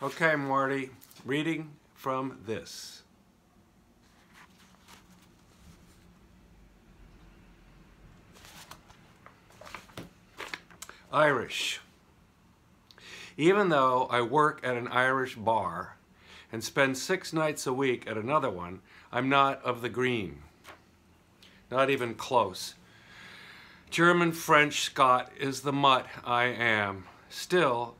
Okay, Marty, reading from this. Irish. Even though I work at an Irish bar and spend 6 nights a week at another one, I'm not of the green. Not even close. German, French, Scot is the mutt I am. Still,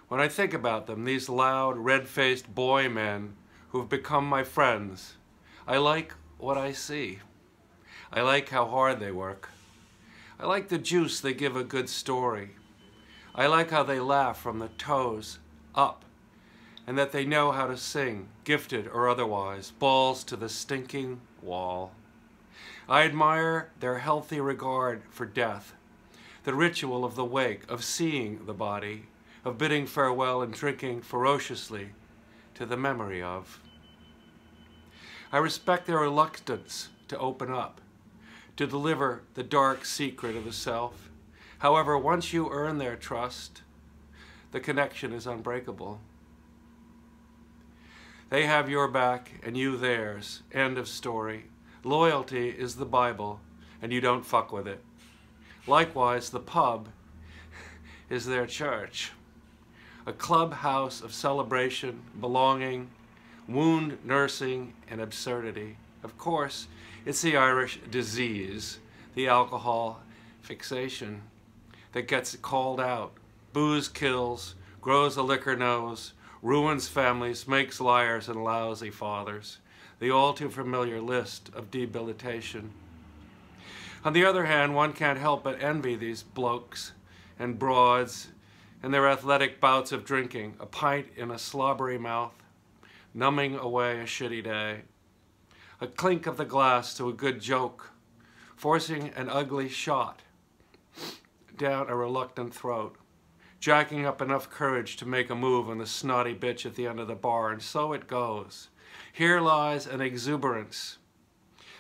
when I think about them, these loud, red-faced boy men who've become my friends, I like what I see. I like how hard they work. I like the juice they give a good story. I like how they laugh from the toes up, and that they know how to sing, gifted or otherwise, balls to the stinking wall. I admire their healthy regard for death, the ritual of the wake, of seeing the body, of bidding farewell and drinking ferociously to the memory of. I respect their reluctance to open up, to deliver the dark secret of the self. However, once you earn their trust, the connection is unbreakable. They have your back and you theirs. End of story. Loyalty is the Bible, and you don't fuck with it. Likewise, the pub is their church. A clubhouse of celebration, belonging, wound nursing, and absurdity. Of course, it's the Irish disease, the alcohol fixation, that gets called out. Booze kills, grows a liquor nose, ruins families, makes liars and lousy fathers. The all too familiar list of debilitation. On the other hand, one can't help but envy these blokes and broads and their athletic bouts of drinking, a pint in a slobbery mouth, numbing away a shitty day. A clink of the glass to a good joke, forcing an ugly shot down a reluctant throat, jacking up enough courage to make a move on the snotty bitch at the end of the bar, and so it goes. Here lies an exuberance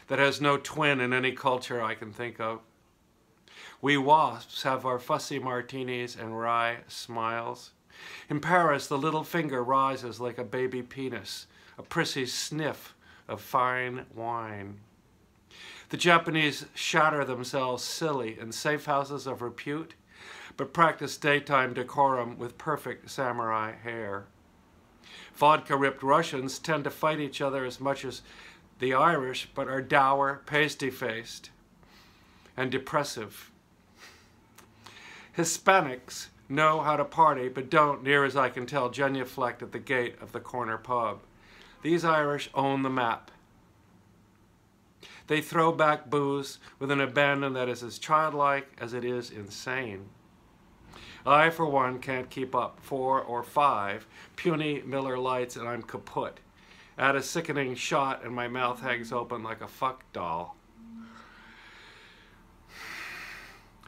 that has no twin in any culture I can think of. We wasps have our fussy martinis and wry smiles. In Paris, the little finger rises like a baby penis, a prissy sniff of fine wine. The Japanese shatter themselves silly in safe houses of repute, but practice daytime decorum with perfect samurai hair. Vodka-ripped Russians tend to fight each other as much as the Irish, but are dour, pasty-faced, and depressive. Hispanics know how to party, but don't, near as I can tell, genuflect at the gate of the corner pub. These Irish own the map. They throw back booze with an abandon that is as childlike as it is insane. I, for one, can't keep up 4 or 5 puny Miller Lights and I'm kaput. Add a sickening shot and my mouth hangs open like a fuck doll.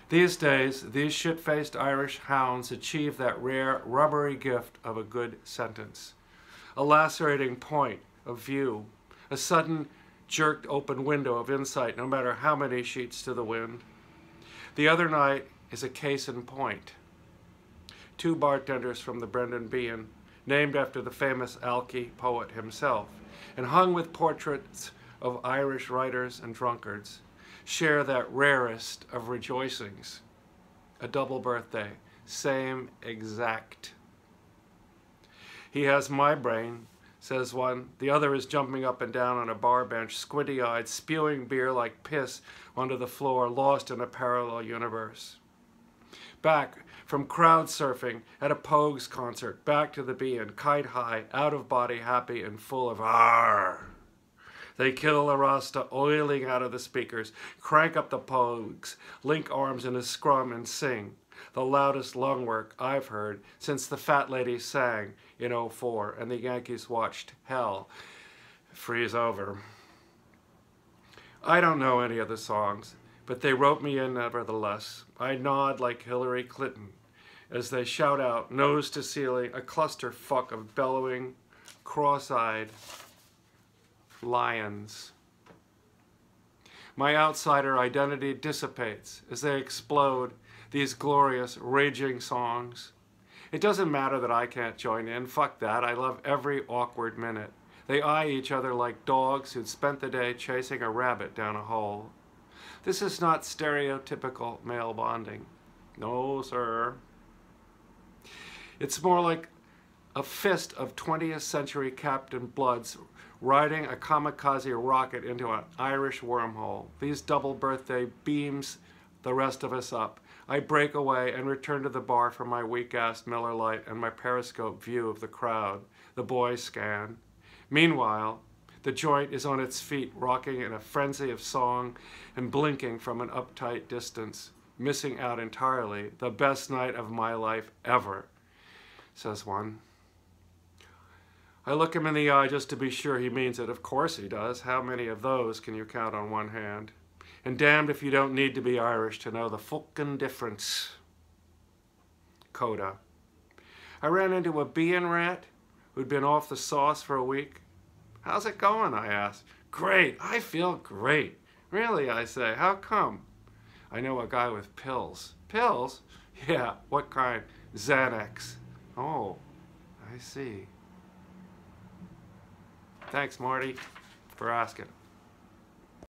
These days, these shit-faced Irish hounds achieve that rare, rubbery gift of a good sentence. A lacerating point of view, a sudden jerked open window of insight no matter how many sheets to the wind. The other night is a case in point. 2 bartenders from the Brendan Behan, named after the famous Alki poet himself, and hung with portraits of Irish writers and drunkards, share that rarest of rejoicings, a double birthday, same exact. He has my brain, says one. The other is jumping up and down on a bar bench, squinty-eyed, spewing beer like piss onto the floor, lost in a parallel universe. Back from crowd surfing at a Pogues concert, back to the Behan, kite high, out of body, happy and full of arr. They kill a Rasta oiling out of the speakers, crank up the Pogues, link arms in a scrum and sing. The loudest lung work I've heard since the Fat Lady sang in '04 and the Yankees watched hell freeze over. I don't know any of the songs, but they wrote me in nevertheless. I nod like Hillary Clinton as they shout out, nose to ceiling, a clusterfuck of bellowing, cross-eyed lions. My outsider identity dissipates as they explode these glorious, raging songs. It doesn't matter that I can't join in. Fuck that. I love every awkward minute. They eye each other like dogs who'd spent the day chasing a rabbit down a hole. This is not stereotypical male bonding. No, sir. It's more like a fist of 20th century Captain Bloods riding a kamikaze rocket into an Irish wormhole. These double birthday beams the rest of us up. I break away and return to the bar for my weak-ass Miller Lite and my periscope view of the crowd. The boys scan. Meanwhile, the joint is on its feet, rocking in a frenzy of song and blinking from an uptight distance, missing out entirely. The best night of my life ever, says one. I look him in the eye just to be sure he means it. Of course he does. How many of those can you count on one hand? And damned if you don't need to be Irish to know the fucking difference. Coda. I ran into a bean rat who'd been off the sauce for a week. How's it going? I asked. Great. I feel great. Really, I say. How come? I know a guy with pills. Pills? Yeah. What kind? Xanax. Oh, I see. Thanks, Marty, for asking.